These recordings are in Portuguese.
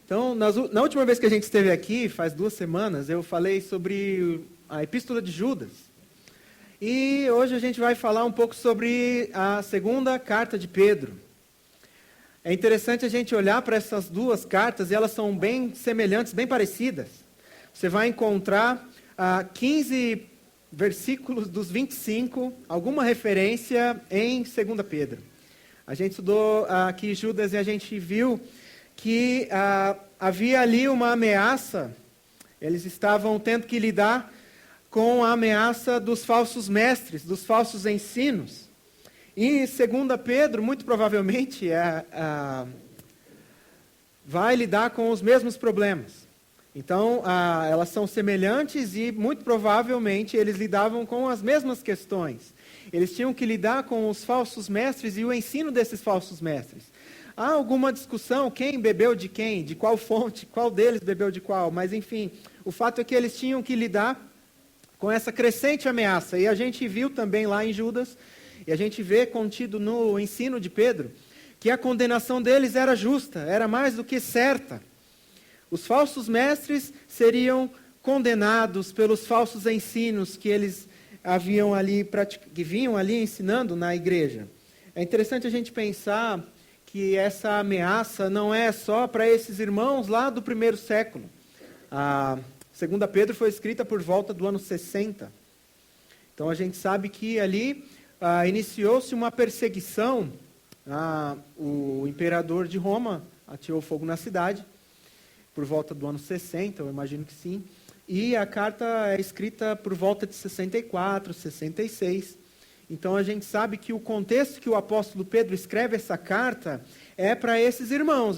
Então, na última vez que a gente esteve aqui, faz 2 semanas, eu falei sobre a Epístola de Judas. E hoje a gente vai falar um pouco sobre a segunda carta de Pedro. É interessante a gente olhar para essas 2 cartas e elas são bem semelhantes, bem parecidas. Você vai encontrar 15 versículos dos 25, alguma referência em 2 Pedro. A gente estudou aqui Judas e a gente viu que havia ali uma ameaça, eles estavam tendo que lidar com a ameaça dos falsos mestres, dos falsos ensinos. E 2 Pedro, muito provavelmente, vai lidar com os mesmos problemas. Então, elas são semelhantes e, muito provavelmente, eles lidavam com as mesmas questões. Eles tinham que lidar com os falsos mestres e o ensino desses falsos mestres. Há alguma discussão, quem bebeu de quem, de qual fonte, qual deles bebeu de qual, mas enfim, o fato é que eles tinham que lidar com essa crescente ameaça. E a gente viu também lá em Judas, e a gente vê contido no ensino de Pedro, que a condenação deles era justa, era mais do que certa. Os falsos mestres seriam condenados pelos falsos ensinos que eles haviam ali, que vinham ali ensinando na igreja. É interessante a gente pensar que essa ameaça não é só para esses irmãos lá do primeiro século. A 2 Pedro foi escrita por volta do ano 60. Então a gente sabe que ali iniciou-se uma perseguição. O imperador de Roma ateou fogo na cidade por volta do ano 60, eu imagino que sim. E a carta é escrita por volta de 64, 66. Então a gente sabe que o contexto que o apóstolo Pedro escreve essa carta é para esses irmãos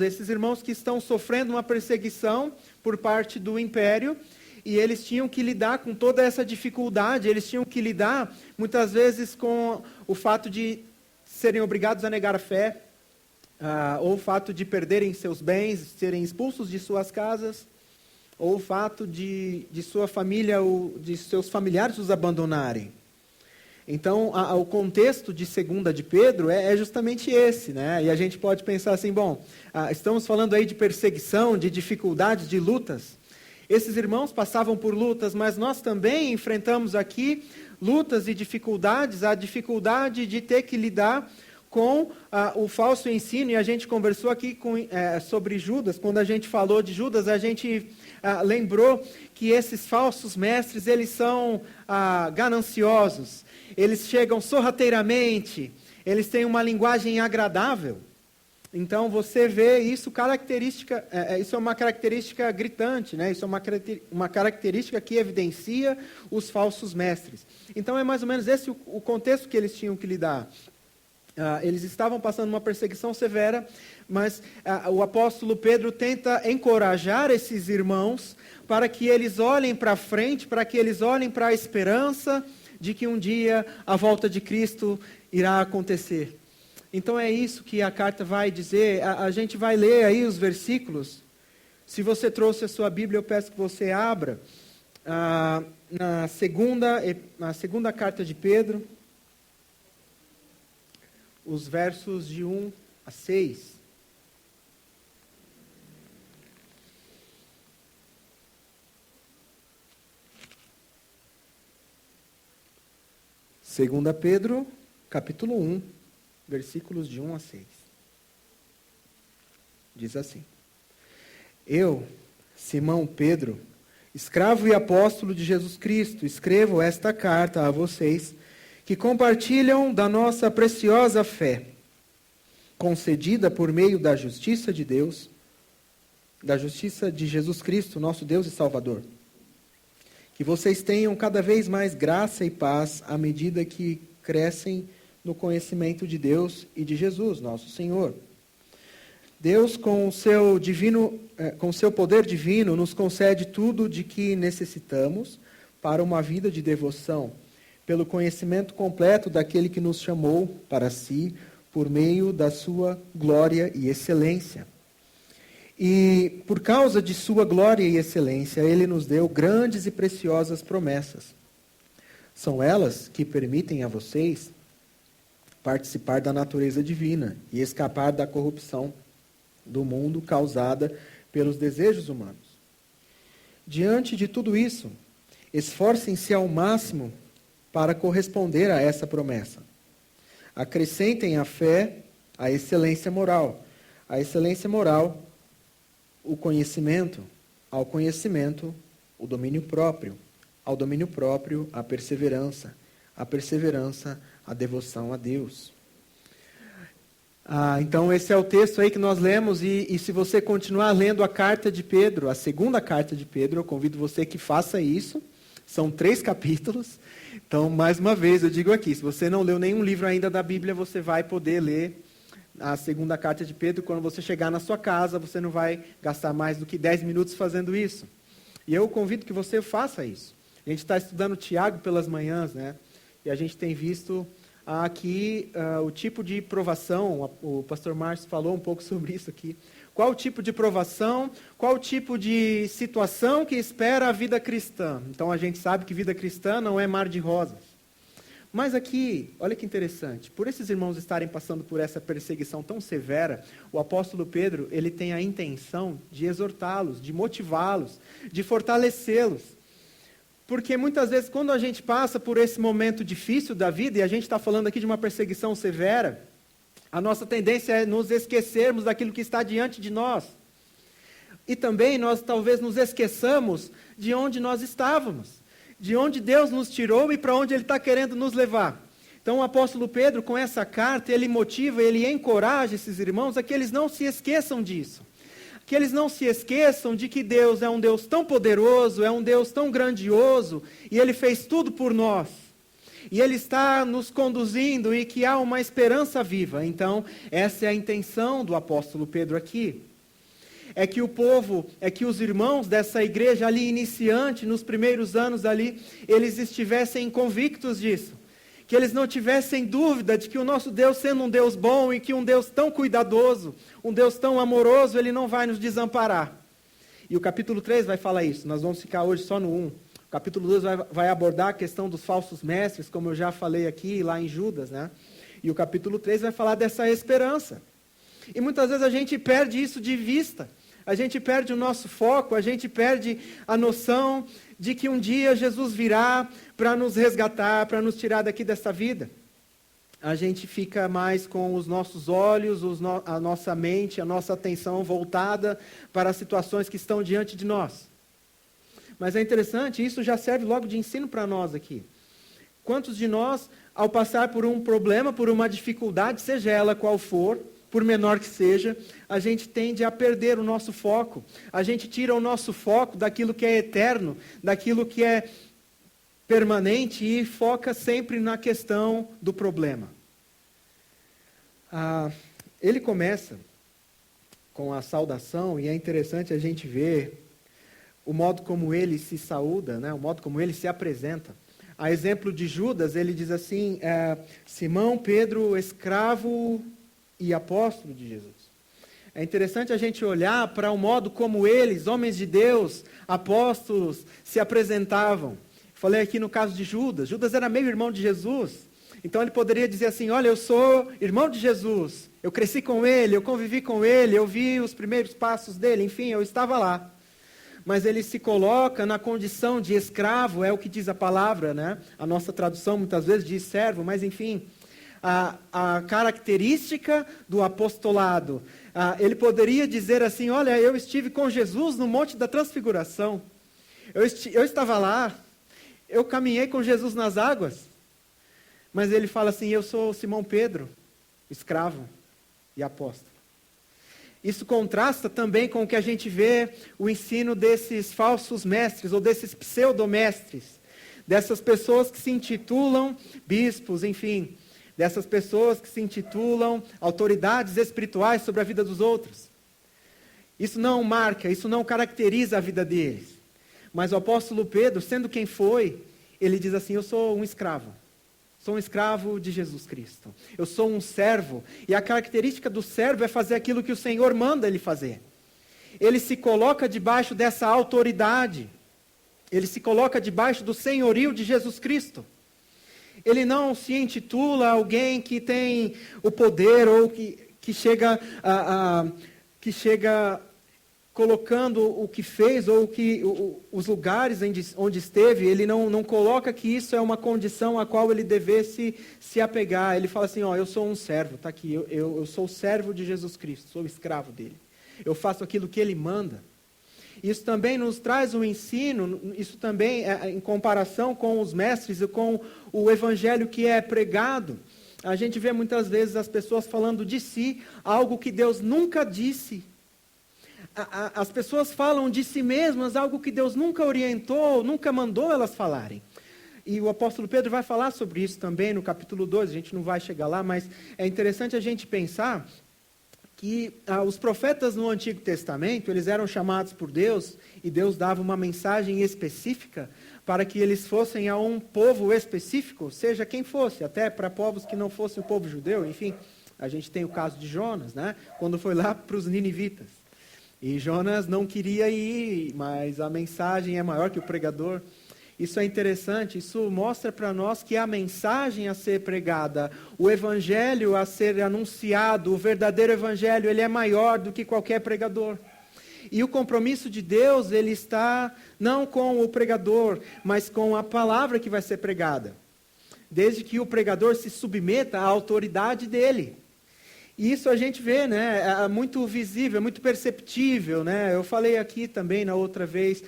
que estão sofrendo uma perseguição por parte do império, e eles tinham que lidar com toda essa dificuldade, eles tinham que lidar muitas vezes com o fato de serem obrigados a negar a fé, ou o fato de perderem seus bens, serem expulsos de suas casas, ou o fato de sua família ou de seus familiares os abandonarem. Então, o contexto de 2 de Pedro é justamente esse, né? E a gente pode pensar assim, estamos falando aí de perseguição, de dificuldades, de lutas. Esses irmãos passavam por lutas, mas nós também enfrentamos aqui lutas e dificuldades, a dificuldade de ter que lidar com o falso ensino, e a gente conversou aqui sobre Judas. Quando a gente falou de Judas, a gente lembrou que esses falsos mestres, eles são gananciosos, eles chegam sorrateiramente, eles têm uma linguagem agradável. Então você vê isso, isso é uma característica gritante, né? Isso é uma característica que evidencia os falsos mestres. Então é mais ou menos esse o contexto que eles tinham que lidar. Eles estavam passando uma perseguição severa, mas o apóstolo Pedro tenta encorajar esses irmãos para que eles olhem para frente, para que eles olhem para a esperança de que um dia a volta de Cristo irá acontecer. Então é isso que a carta vai dizer. A gente vai ler aí os versículos. Se você trouxe a sua Bíblia, eu peço que você abra na segunda carta de Pedro, os versos de 1 a 6. Segunda Pedro, capítulo 1, versículos de 1 a 6. Diz assim: Eu, Simão Pedro, escravo e apóstolo de Jesus Cristo, escrevo esta carta a vocês que compartilham da nossa preciosa fé, concedida por meio da justiça de Deus, da justiça de Jesus Cristo, nosso Deus e Salvador. Que vocês tenham cada vez mais graça e paz à medida que crescem no conhecimento de Deus e de Jesus, nosso Senhor. Deus, com o seu poder divino, nos concede tudo de que necessitamos para uma vida de devoção, pelo conhecimento completo daquele que nos chamou para si, por meio da sua glória e excelência. E, por causa de sua glória e excelência, Ele nos deu grandes e preciosas promessas. São elas que permitem a vocês participar da natureza divina e escapar da corrupção do mundo causada pelos desejos humanos. Diante de tudo isso, esforcem-se ao máximo para corresponder a essa promessa. Acrescentem à fé a excelência moral. A excelência moral, o conhecimento. Ao conhecimento, o domínio próprio. Ao domínio próprio, a perseverança. A perseverança, a devoção a Deus. Então esse é o texto aí que nós lemos, e se você continuar lendo a carta de Pedro, a segunda carta de Pedro, eu convido você que faça isso. São 3 capítulos. Então, mais uma vez, eu digo aqui, se você não leu nenhum livro ainda da Bíblia, você vai poder ler a segunda carta de Pedro. Quando você chegar na sua casa, você não vai gastar mais do que 10 minutos fazendo isso. E eu convido que você faça isso. A gente está estudando Tiago pelas manhãs, né? E a gente tem visto aqui o tipo de provação. O pastor Márcio falou um pouco sobre isso aqui. Qual o tipo de provação, qual o tipo de situação que espera a vida cristã? Então a gente sabe que vida cristã não é mar de rosas. Mas aqui, olha que interessante, por esses irmãos estarem passando por essa perseguição tão severa, o apóstolo Pedro, ele tem a intenção de exortá-los, de motivá-los, de fortalecê-los. Porque muitas vezes quando a gente passa por esse momento difícil da vida, e a gente está falando aqui de uma perseguição severa, a nossa tendência é nos esquecermos daquilo que está diante de nós. E também nós talvez nos esqueçamos de onde nós estávamos, de onde Deus nos tirou e para onde Ele está querendo nos levar. Então o apóstolo Pedro, com essa carta, ele motiva, ele encoraja esses irmãos a que eles não se esqueçam disso. Que eles não se esqueçam de que Deus é um Deus tão poderoso, é um Deus tão grandioso, e Ele fez tudo por nós. E Ele está nos conduzindo e que há uma esperança viva. Então, essa é a intenção do apóstolo Pedro aqui. É que o povo, é que os irmãos dessa igreja ali iniciante, nos primeiros anos ali, eles estivessem convictos disso. Que eles não tivessem dúvida de que o nosso Deus, sendo um Deus bom e que um Deus tão cuidadoso, um Deus tão amoroso, Ele não vai nos desamparar. E o capítulo 3 vai falar isso. Nós vamos ficar hoje só no 1. O capítulo 2 vai abordar a questão dos falsos mestres, como eu já falei aqui, lá em Judas, né? E o capítulo 3 vai falar dessa esperança. E muitas vezes a gente perde isso de vista. A gente perde o nosso foco, a gente perde a noção de que um dia Jesus virá para nos resgatar, para nos tirar daqui dessa vida. A gente fica mais com os nossos olhos, a nossa mente, a nossa atenção voltada para as situações que estão diante de nós. Mas é interessante, isso já serve logo de ensino para nós aqui. Quantos de nós, ao passar por um problema, por uma dificuldade, seja ela qual for, por menor que seja, a gente tende a perder o nosso foco. A gente tira o nosso foco daquilo que é eterno, daquilo que é permanente e foca sempre na questão do problema. Ele começa com a saudação e é interessante a gente ver o modo como ele se saúda, né? O modo como ele se apresenta. A exemplo de Judas, ele diz assim, Simão, Pedro, escravo e apóstolo de Jesus. É interessante a gente olhar para o modo como eles, homens de Deus, apóstolos, se apresentavam. Falei aqui no caso de Judas. Judas era meio irmão de Jesus. Então ele poderia dizer assim, olha, eu sou irmão de Jesus. Eu cresci com ele, eu convivi com ele, eu vi os primeiros passos dele, enfim, eu estava lá. Mas ele se coloca na condição de escravo, é o que diz a palavra, né? A nossa tradução muitas vezes diz servo, mas enfim, a característica do apostolado. Ele poderia dizer assim, olha, eu estive com Jesus no Monte da Transfiguração. Eu estava lá, eu caminhei com Jesus nas águas. Mas ele fala assim, eu sou Simão Pedro, escravo e apóstolo. Isso contrasta também com o que a gente vê, o ensino desses falsos mestres, ou desses pseudomestres, dessas pessoas que se intitulam bispos, enfim, dessas pessoas que se intitulam autoridades espirituais sobre a vida dos outros. Isso não marca, isso não caracteriza a vida deles. Mas o apóstolo Pedro, sendo quem foi, ele diz assim, eu sou um escravo. Sou um escravo de Jesus Cristo. Eu sou um servo. E a característica do servo é fazer aquilo que o Senhor manda ele fazer. Ele se coloca debaixo dessa autoridade. Ele se coloca debaixo do senhorio de Jesus Cristo. Ele não se intitula alguém que tem o poder ou que chega colocando o que fez ou os lugares onde esteve, ele não coloca que isso é uma condição a qual ele devesse se apegar. Ele fala assim, eu sou um servo, está aqui, eu sou servo de Jesus Cristo, sou escravo dele. Eu faço aquilo que ele manda. Isso também nos traz um ensino, isso também em comparação com os mestres e com o evangelho que é pregado. A gente vê muitas vezes as pessoas falando de si, algo que Deus nunca disse. As pessoas falam de si mesmas algo que Deus nunca orientou, nunca mandou elas falarem. E o apóstolo Pedro vai falar sobre isso também no capítulo 2, a gente não vai chegar lá, mas é interessante a gente pensar que os profetas no Antigo Testamento, eles eram chamados por Deus, e Deus dava uma mensagem específica para que eles fossem a um povo específico, seja quem fosse, até para povos que não fossem o povo judeu, enfim. A gente tem o caso de Jonas, né? Quando foi lá para os ninivitas. E Jonas não queria ir, mas a mensagem é maior que o pregador. Isso é interessante, isso mostra para nós que a mensagem a ser pregada, o evangelho a ser anunciado, o verdadeiro evangelho, ele é maior do que qualquer pregador. E o compromisso de Deus, ele está não com o pregador, mas com a palavra que vai ser pregada. Desde que o pregador se submeta à autoridade dele. E isso a gente vê, né? É muito visível, é muito perceptível, né? Eu falei aqui também na outra vez,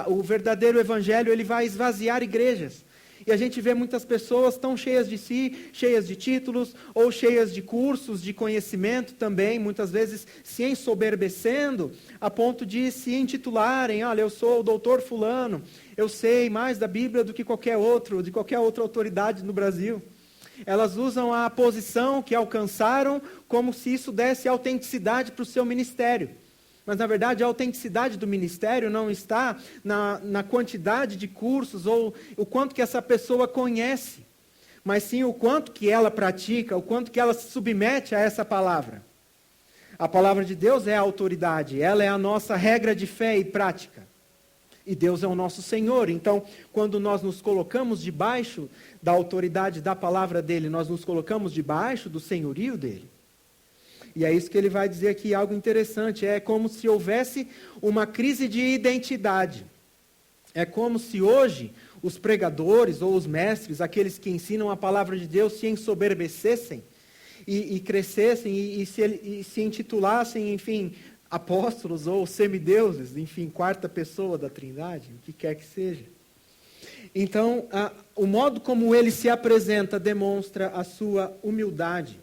o verdadeiro evangelho, ele vai esvaziar igrejas. E a gente vê muitas pessoas tão cheias de si, cheias de títulos, ou cheias de cursos, de conhecimento também, muitas vezes se ensoberbecendo, a ponto de se intitularem, olha, eu sou o doutor fulano, eu sei mais da Bíblia do que qualquer outro, de qualquer outra autoridade no Brasil. Elas usam a posição que alcançaram como se isso desse autenticidade para o seu ministério. Mas, na verdade, a autenticidade do ministério não está na quantidade de cursos ou o quanto que essa pessoa conhece, mas sim o quanto que ela pratica, o quanto que ela se submete a essa palavra. A palavra de Deus é a autoridade, ela é a nossa regra de fé e prática. E Deus é o nosso Senhor. Então, quando nós nos colocamos debaixo da autoridade da palavra dele, nós nos colocamos debaixo do senhorio dele. E é isso que ele vai dizer aqui, algo interessante. É como se houvesse uma crise de identidade. É como se hoje os pregadores ou os mestres, aqueles que ensinam a palavra de Deus, se ensoberbecessem e crescessem e se intitulassem, enfim, apóstolos ou semideuses, enfim, quarta pessoa da Trindade, o que quer que seja. Então, o modo como ele se apresenta demonstra a sua humildade.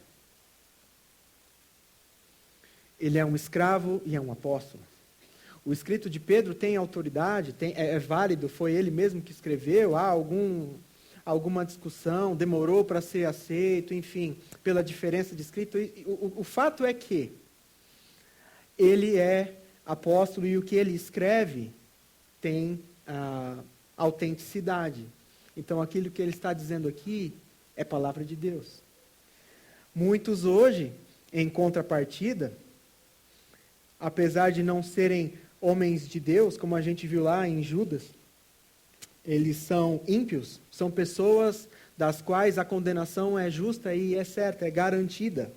Ele é um escravo e é um apóstolo. O escrito de Pedro tem autoridade, é válido, foi ele mesmo que escreveu, há alguma discussão, demorou para ser aceito, enfim, pela diferença de escrito. O fato é que ele é apóstolo e o que ele escreve tem autenticidade. Então, aquilo que ele está dizendo aqui é palavra de Deus. Muitos hoje, em contrapartida, apesar de não serem homens de Deus, como a gente viu lá em Judas, eles são ímpios, são pessoas das quais a condenação é justa e é certa, é garantida.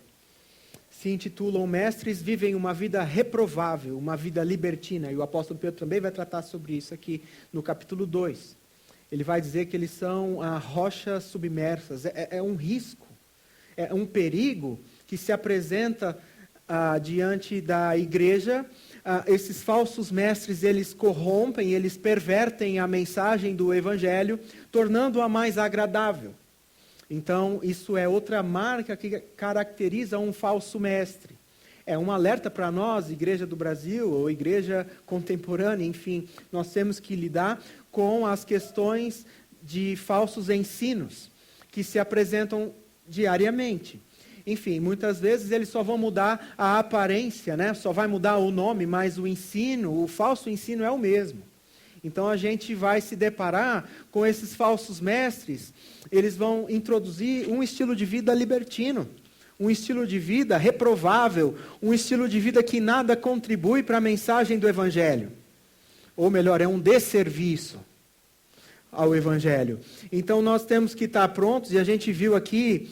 Se intitulam mestres, vivem uma vida reprovável, uma vida libertina. E o apóstolo Pedro também vai tratar sobre isso aqui no capítulo 2. Ele vai dizer que eles são rochas submersas. É um risco, é um perigo que se apresenta diante da igreja. Esses falsos mestres, eles corrompem, eles pervertem a mensagem do evangelho, tornando-a mais agradável. Então, isso é outra marca que caracteriza um falso mestre. É um alerta para nós, Igreja do Brasil, ou Igreja contemporânea, enfim, nós temos que lidar com as questões de falsos ensinos, que se apresentam diariamente. Enfim, muitas vezes eles só vão mudar a aparência, né? Só vai mudar o nome, mas o ensino, o falso ensino é o mesmo. Então a gente vai se deparar com esses falsos mestres, eles vão introduzir um estilo de vida libertino, um estilo de vida reprovável, um estilo de vida que nada contribui para a mensagem do Evangelho. Ou melhor, é um desserviço ao Evangelho. Então nós temos que estar prontos, e a gente viu aqui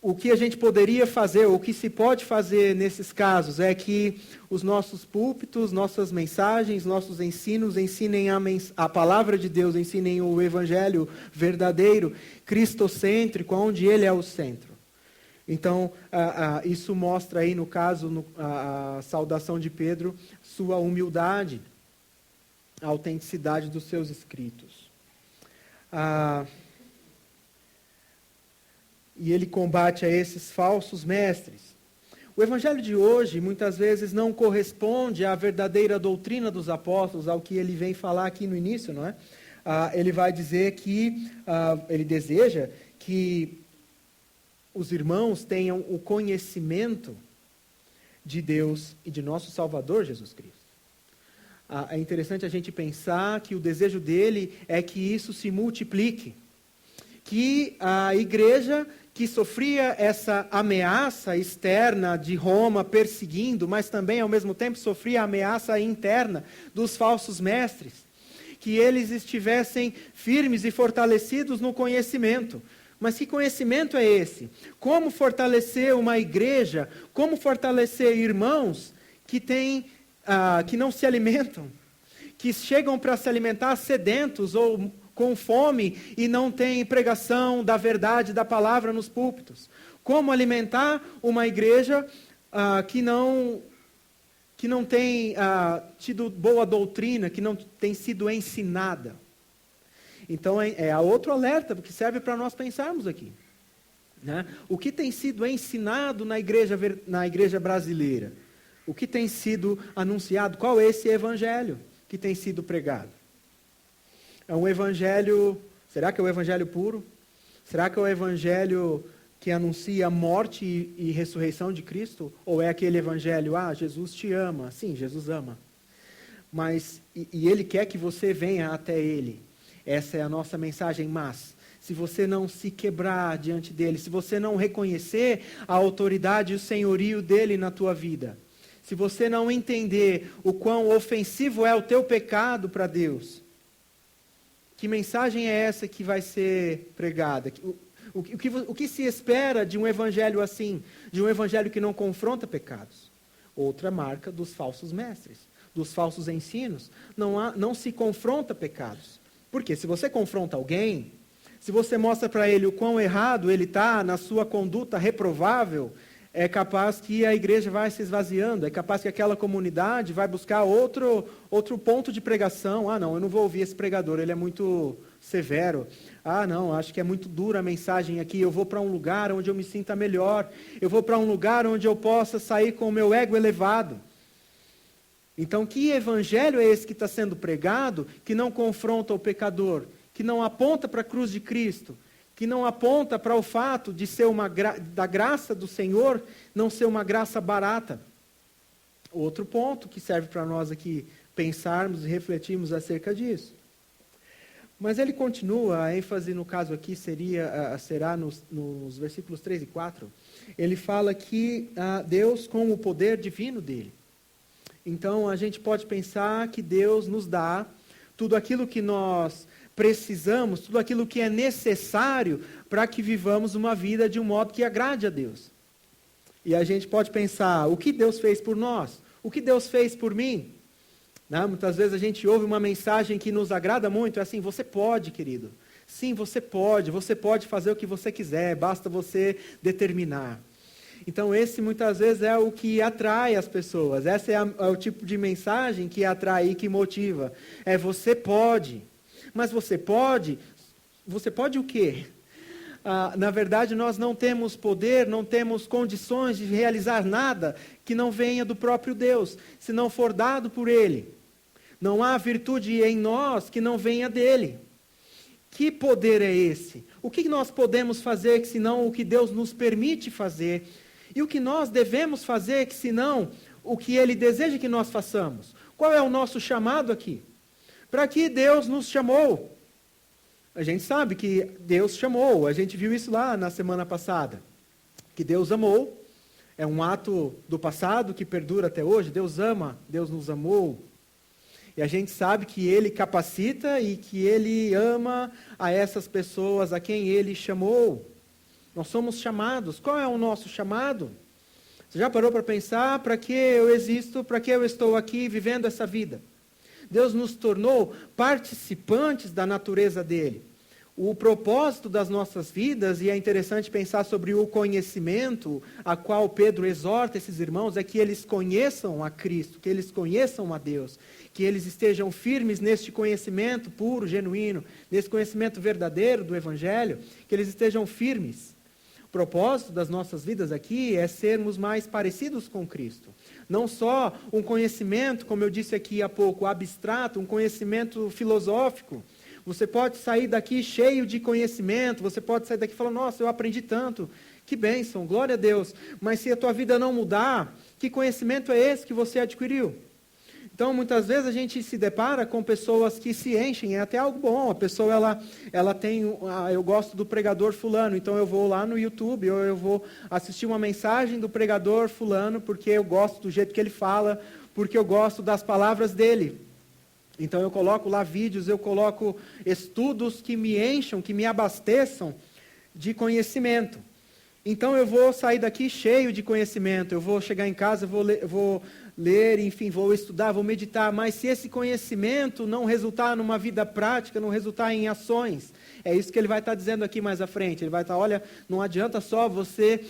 o que a gente poderia fazer, o que se pode fazer nesses casos, é que os nossos púlpitos, nossas mensagens, nossos ensinos ensinem a palavra de Deus, ensinem o evangelho verdadeiro, cristocêntrico, onde ele é o centro. Então, isso mostra aí, no caso, a saudação de Pedro, sua humildade, a autenticidade dos seus escritos. E ele combate a esses falsos mestres. O evangelho de hoje, muitas vezes, não corresponde à verdadeira doutrina dos apóstolos, ao que ele vem falar aqui no início, não é? Ele vai dizer que, ele deseja que os irmãos tenham o conhecimento de Deus e de nosso Salvador Jesus Cristo. É interessante a gente pensar que o desejo dele é que isso se multiplique, que a igreja que sofria essa ameaça externa de Roma perseguindo, mas também ao mesmo tempo sofria a ameaça interna dos falsos mestres, que eles estivessem firmes e fortalecidos no conhecimento. Mas que conhecimento é esse? Como fortalecer uma igreja? Como fortalecer irmãos que não se alimentam? Que chegam para se alimentar sedentos ou com fome e não têm pregação da verdade, da palavra nos púlpitos? Como alimentar uma igreja que não tem tido boa doutrina, que não tem sido ensinada? Então, é outro alerta que serve para nós pensarmos aqui, né? O que tem sido ensinado na igreja brasileira? O que tem sido anunciado? Qual é esse evangelho que tem sido pregado? É um evangelho, será que é o evangelho puro? Será que é o evangelho que anuncia a morte e ressurreição de Cristo? Ou é aquele evangelho, Jesus te ama? Sim, Jesus ama. Mas, e Ele quer que você venha até Ele. Essa é a nossa mensagem, mas se você não se quebrar diante dele, se você não reconhecer a autoridade e o senhorio dele na tua vida, se você não entender o quão ofensivo é o teu pecado para Deus, que mensagem é essa que vai ser pregada? O que se espera de um evangelho assim? De um evangelho que não confronta pecados? Outra marca dos falsos mestres, dos falsos ensinos. Não se confronta pecados. Porque se você confronta alguém, se você mostra para ele o quão errado ele está na sua conduta reprovável, é capaz que a igreja vai se esvaziando, é capaz que aquela comunidade vai buscar outro ponto de pregação. Não, eu não vou ouvir esse pregador, ele é muito severo. Não, acho que é muito dura a mensagem aqui, eu vou para um lugar onde eu me sinta melhor, eu vou para um lugar onde eu possa sair com o meu ego elevado. Então, que evangelho é esse que está sendo pregado, que não confronta o pecador, que não aponta para a cruz de Cristo, que não aponta para o fato de ser da graça do Senhor, não ser uma graça barata? Outro ponto que serve para nós aqui pensarmos e refletirmos acerca disso. Mas ele continua, a ênfase no caso aqui será nos versículos 3 e 4. Ele fala que Deus com o poder divino dele. Então, a gente pode pensar que Deus nos dá tudo aquilo que nós precisamos, tudo aquilo que é necessário para que vivamos uma vida de um modo que agrade a Deus. E a gente pode pensar, o que Deus fez por nós? O que Deus fez por mim? Muitas vezes a gente ouve uma mensagem que nos agrada muito, é assim, você pode, querido. Sim, você pode fazer o que você quiser, basta você determinar. Então, esse muitas vezes é o que atrai as pessoas. Esse é o tipo de mensagem que atrai e que motiva. Você pode. Mas você pode o quê? Na verdade, nós não temos poder, não temos condições de realizar nada que não venha do próprio Deus, se não for dado por Ele. Não há virtude em nós que não venha dEle. Que poder é esse? O que nós podemos fazer, que senão o que Deus nos permite fazer? E o que nós devemos fazer, que senão o que Ele deseja que nós façamos? Qual é o nosso chamado aqui? Para que Deus nos chamou? A gente sabe que Deus chamou, a gente viu isso lá na semana passada. Que Deus amou, é um ato do passado que perdura até hoje. Deus ama, Deus nos amou. E a gente sabe que Ele capacita e que Ele ama a essas pessoas a quem Ele chamou. Nós somos chamados. Qual é o nosso chamado? Você já parou para pensar para que eu existo, para que eu estou aqui vivendo essa vida? Deus nos tornou participantes da natureza dele. O propósito das nossas vidas, e é interessante pensar sobre o conhecimento a qual Pedro exorta esses irmãos, é que eles conheçam a Cristo, que eles conheçam a Deus, que eles estejam firmes neste conhecimento puro, genuíno, nesse conhecimento verdadeiro do Evangelho, que eles estejam firmes. O propósito das nossas vidas aqui é sermos mais parecidos com Cristo. Não só um conhecimento, como eu disse aqui há pouco, abstrato, um conhecimento filosófico. Você pode sair daqui cheio de conhecimento, você pode sair daqui falando, nossa, eu aprendi tanto, que bênção, glória a Deus. Mas se a tua vida não mudar, que conhecimento é esse que você adquiriu? Então, muitas vezes a gente se depara com pessoas que se enchem, é até algo bom. A pessoa, ela tem, eu gosto do pregador fulano, então eu vou lá no YouTube, ou eu vou assistir uma mensagem do pregador fulano, porque eu gosto do jeito que ele fala, porque eu gosto das palavras dele. Então eu coloco lá vídeos, eu coloco estudos que me encham, que me abasteçam de conhecimento. Então eu vou sair daqui cheio de conhecimento, eu vou chegar em casa, vou ler, enfim, vou estudar, vou meditar, mas se esse conhecimento não resultar numa vida prática, não resultar em ações, é isso que ele vai estar dizendo aqui mais à frente. Ele vai estar, olha, não adianta só você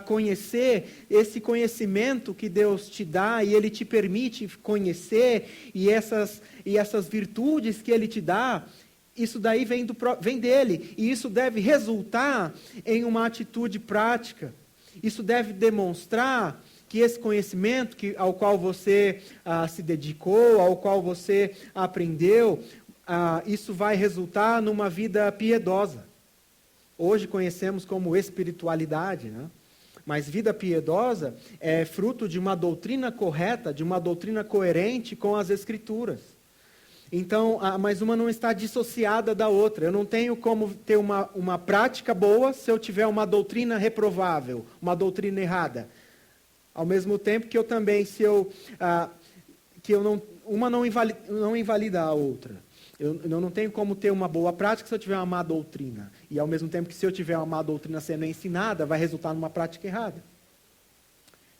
conhecer esse conhecimento que Deus te dá e Ele te permite conhecer, e essas virtudes que Ele te dá, isso daí vem dele, e isso deve resultar em uma atitude prática. Isso deve demonstrar que esse conhecimento ao qual você se dedicou, ao qual você aprendeu, isso vai resultar numa vida piedosa. Hoje conhecemos como espiritualidade, né? Mas vida piedosa é fruto de uma doutrina correta, de uma doutrina coerente com as Escrituras. Então, mas uma não está dissociada da outra. Eu não tenho como ter uma prática boa se eu tiver uma doutrina reprovável, uma doutrina errada. Ao mesmo tempo que eu também, uma não invalida a outra. Eu não tenho como ter uma boa prática se eu tiver uma má doutrina. E ao mesmo tempo que se eu tiver uma má doutrina sendo ensinada, vai resultar numa prática errada.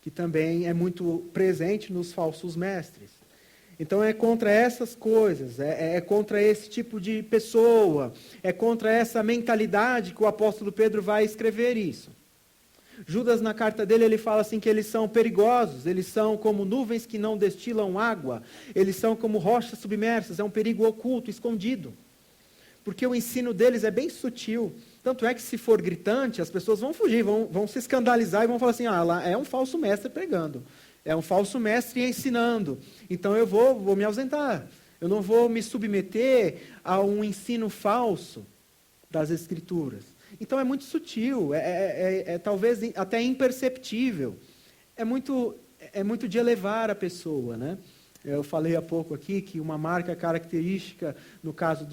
Que também é muito presente nos falsos mestres. Então é contra essas coisas, é contra esse tipo de pessoa, é contra essa mentalidade que o apóstolo Pedro vai escrever isso. Judas, na carta dele, ele fala assim que eles são perigosos, eles são como nuvens que não destilam água, eles são como rochas submersas, é um perigo oculto, escondido. Porque o ensino deles é bem sutil. Tanto é que se for gritante, as pessoas vão fugir, vão se escandalizar e vão falar assim, lá é um falso mestre pregando. É um falso mestre ensinando. Então eu vou me ausentar. Eu não vou me submeter a um ensino falso das Escrituras. Então é muito sutil, talvez até imperceptível. É muito de elevar a pessoa, né? Eu falei há pouco aqui que uma marca característica, no caso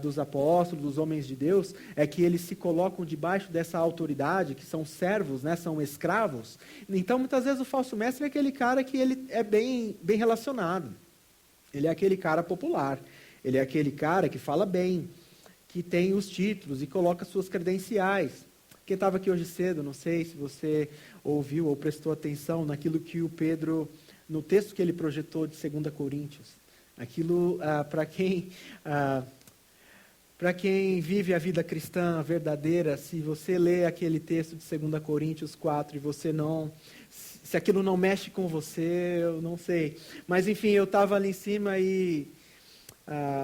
dos apóstolos, dos homens de Deus, é que eles se colocam debaixo dessa autoridade, que são servos, né, são escravos. Então, muitas vezes, o falso mestre é aquele cara que ele é bem relacionado. Ele é aquele cara popular. Ele é aquele cara que fala bem, que tem os títulos e coloca suas credenciais. Quem estava aqui hoje cedo, não sei se você ouviu ou prestou atenção naquilo que o Pedro, no texto que ele projetou de 2 Coríntios. Aquilo, para quem vive a vida cristã verdadeira, se você lê aquele texto de 2 Coríntios 4 e você se aquilo não mexe com você, eu não sei. Mas enfim, eu estava ali em cima e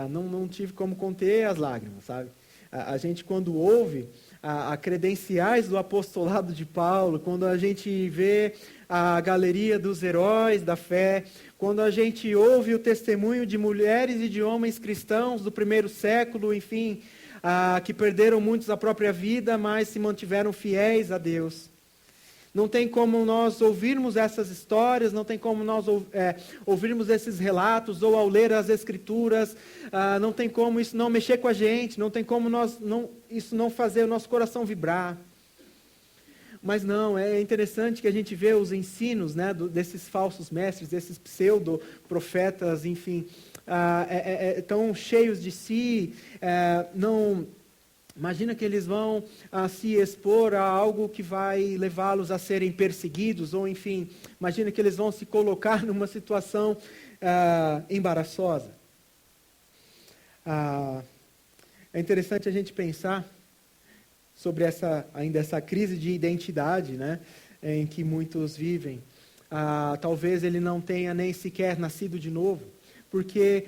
não tive como conter as lágrimas, sabe? A gente quando ouve a credenciais do apostolado de Paulo, quando a gente vê a galeria dos heróis da fé, quando a gente ouve o testemunho de mulheres e de homens cristãos do primeiro século, enfim, que perderam muitos a própria vida, mas se mantiveram fiéis a Deus. Não tem como nós ouvirmos essas histórias, não tem como nós ouvirmos esses relatos, ou ao ler as Escrituras, não tem como isso não mexer com a gente, não tem como isso não fazer o nosso coração vibrar. Mas não, é interessante que a gente vê os ensinos, né, desses falsos mestres, desses pseudo-profetas, enfim, tão cheios de si, Imagina que eles vão se expor a algo que vai levá-los a serem perseguidos, ou enfim, imagina que eles vão se colocar numa situação embaraçosa. É interessante a gente pensar sobre essa crise de identidade, né, em que muitos vivem. Talvez ele não tenha nem sequer nascido de novo, porque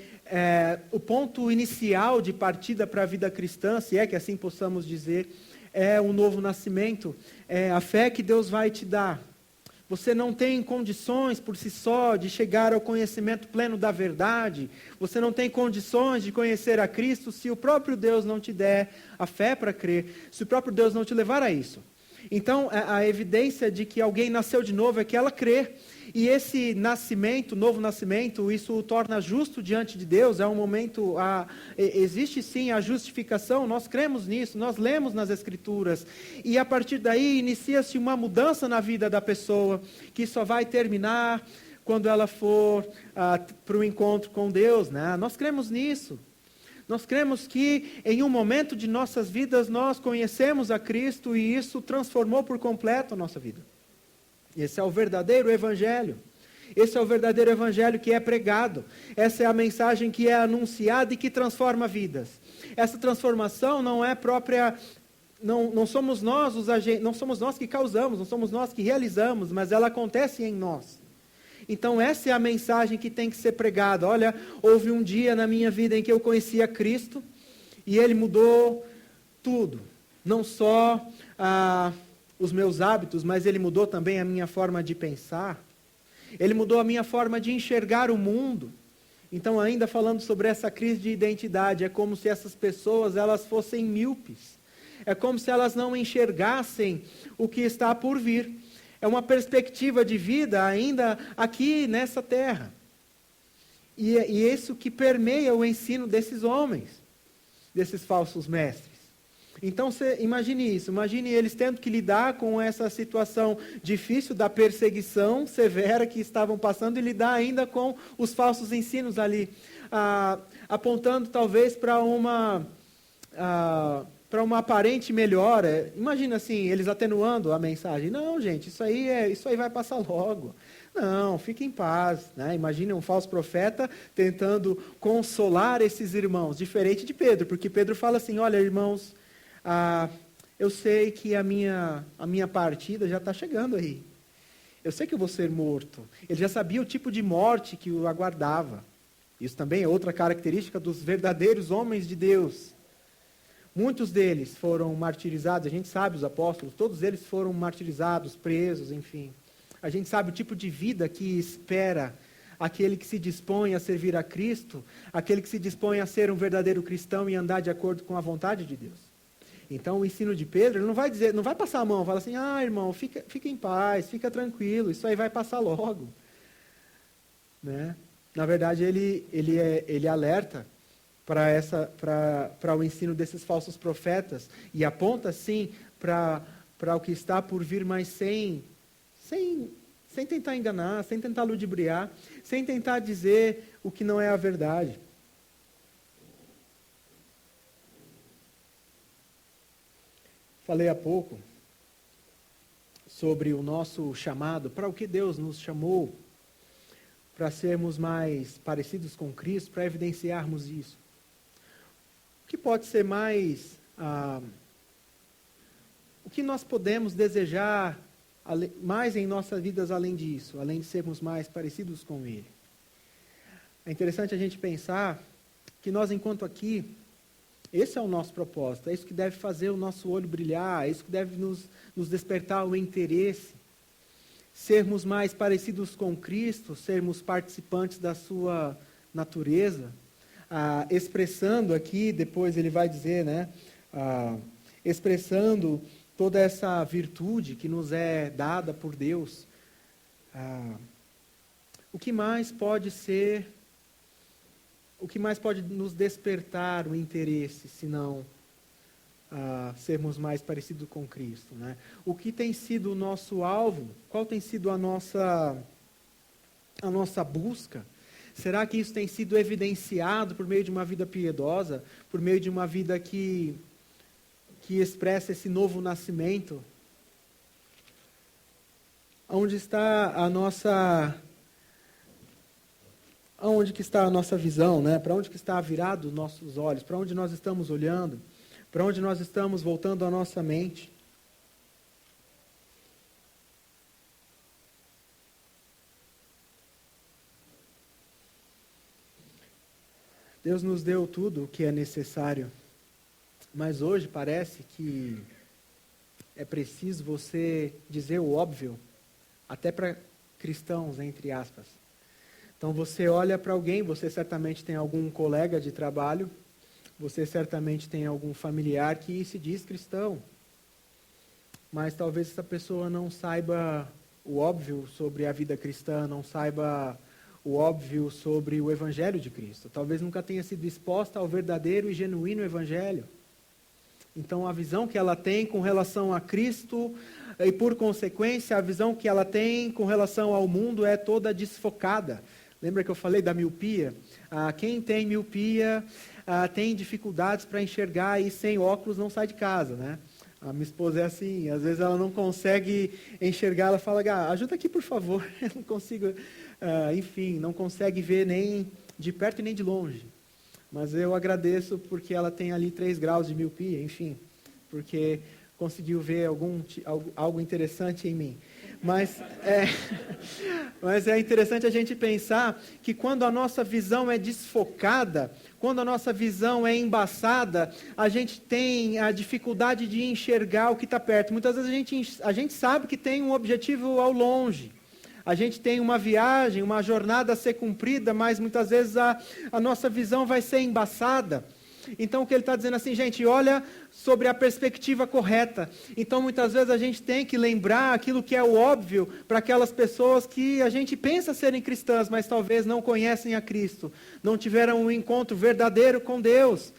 o ponto inicial de partida para a vida cristã, se é que assim possamos dizer, é um novo nascimento, é a fé que Deus vai te dar. Você não tem condições por si só de chegar ao conhecimento pleno da verdade, você não tem condições de conhecer a Cristo se o próprio Deus não te der a fé para crer, se o próprio Deus não te levar a isso. Então, a evidência de que alguém nasceu de novo é que ela crê. E esse nascimento, novo nascimento, isso o torna justo diante de Deus. É um momento, existe sim a justificação, nós cremos nisso, nós lemos nas Escrituras. E a partir daí inicia-se uma mudança na vida da pessoa, que só vai terminar quando ela for para o encontro com Deus, né? Nós cremos nisso. Nós cremos que em um momento de nossas vidas nós conhecemos a Cristo e isso transformou por completo a nossa vida. Esse é o verdadeiro evangelho. Esse é o verdadeiro evangelho que é pregado. Essa é a mensagem que é anunciada e que transforma vidas. Essa transformação não é própria, não somos nós não somos nós que causamos, não somos nós que realizamos, mas ela acontece em nós. Então essa é a mensagem que tem que ser pregada. Olha, houve um dia na minha vida em que eu conheci a Cristo e Ele mudou tudo. Não só os meus hábitos, mas Ele mudou também a minha forma de pensar. Ele mudou a minha forma de enxergar o mundo. Então, ainda falando sobre essa crise de identidade, é como se essas pessoas elas fossem míopes. É como se elas não enxergassem o que está por vir. É uma perspectiva de vida ainda aqui nessa terra. E é isso que permeia o ensino desses homens, desses falsos mestres. Então, imagine isso, imagine eles tendo que lidar com essa situação difícil da perseguição severa que estavam passando e lidar ainda com os falsos ensinos ali, apontando talvez para uma aparente melhora. Imagina assim, eles atenuando a mensagem. Não, gente, isso aí vai passar logo. Não, fique em paz. Né? Imagine um falso profeta tentando consolar esses irmãos, diferente de Pedro, porque Pedro fala assim, olha, irmãos, eu sei que a minha partida já está chegando aí. Eu sei que eu vou ser morto. Ele já sabia o tipo de morte que o aguardava. Isso também é outra característica dos verdadeiros homens de Deus. Muitos deles foram martirizados, a gente sabe, os apóstolos, todos eles foram martirizados, presos, enfim. A gente sabe o tipo de vida que espera aquele que se dispõe a servir a Cristo, aquele que se dispõe a ser um verdadeiro cristão e andar de acordo com a vontade de Deus. Então, o ensino de Pedro, ele não vai passar a mão, fala assim, irmão, fica em paz, fica tranquilo, isso aí vai passar logo. Né? Na verdade, ele alerta para o ensino desses falsos profetas e aponta, sim, para o que está por vir, mas sem tentar enganar, sem tentar ludibriar, sem tentar dizer o que não é a verdade. Falei há pouco sobre o nosso chamado, para o que Deus nos chamou, para sermos mais parecidos com Cristo, para evidenciarmos isso. O que pode ser mais, o que nós podemos desejar mais em nossas vidas além disso, além de sermos mais parecidos com Ele? É interessante a gente pensar que nós, enquanto aqui, esse é o nosso propósito, é isso que deve fazer o nosso olho brilhar, é isso que deve nos despertar o interesse. Sermos mais parecidos com Cristo, sermos participantes da sua natureza, expressando aqui, depois ele vai dizer, né, expressando toda essa virtude que nos é dada por Deus. O que mais pode nos despertar o interesse, se não sermos mais parecidos com Cristo, né? O que tem sido o nosso alvo? Qual tem sido a nossa busca? Será que isso tem sido evidenciado por meio de uma vida piedosa, por meio de uma vida que que expressa esse novo nascimento? Onde está a nossa... Aonde que está a nossa visão, né? Para onde que está virado os nossos olhos? Para onde nós estamos olhando? Para onde nós estamos voltando a nossa mente? Deus nos deu tudo o que é necessário, mas hoje parece que é preciso você dizer o óbvio, até para cristãos, entre aspas. Então você olha para alguém, você certamente tem algum colega de trabalho, você certamente tem algum familiar que se diz cristão, mas talvez essa pessoa não saiba o óbvio sobre a vida cristã, não saiba o óbvio sobre o Evangelho de Cristo. Talvez nunca tenha sido exposta ao verdadeiro e genuíno Evangelho. Então a visão que ela tem com relação a Cristo, e por consequência a visão que ela tem com relação ao mundo é toda desfocada. Lembra que eu falei da miopia? Quem tem miopia tem dificuldades para enxergar e sem óculos não sai de casa, né? A minha esposa é assim, às vezes ela não consegue enxergar, ela fala, ajuda aqui por favor, eu não consigo, enfim, não consegue ver nem de perto e nem de longe. Mas eu agradeço porque ela tem ali 3 graus de miopia, enfim, porque conseguiu ver algo interessante em mim. Mas é interessante a gente pensar que quando a nossa visão é desfocada, quando a nossa visão é embaçada, a gente tem a dificuldade de enxergar o que está perto. Muitas vezes a gente sabe que tem um objetivo ao longe. A gente tem uma viagem, uma jornada a ser cumprida, mas muitas vezes a nossa visão vai ser embaçada. Então o que ele está dizendo assim, gente, olha sobre a perspectiva correta. Então muitas vezes a gente tem que lembrar aquilo que é o óbvio para aquelas pessoas que a gente pensa serem cristãs, mas talvez não conhecem a Cristo, não tiveram um encontro verdadeiro com Deus,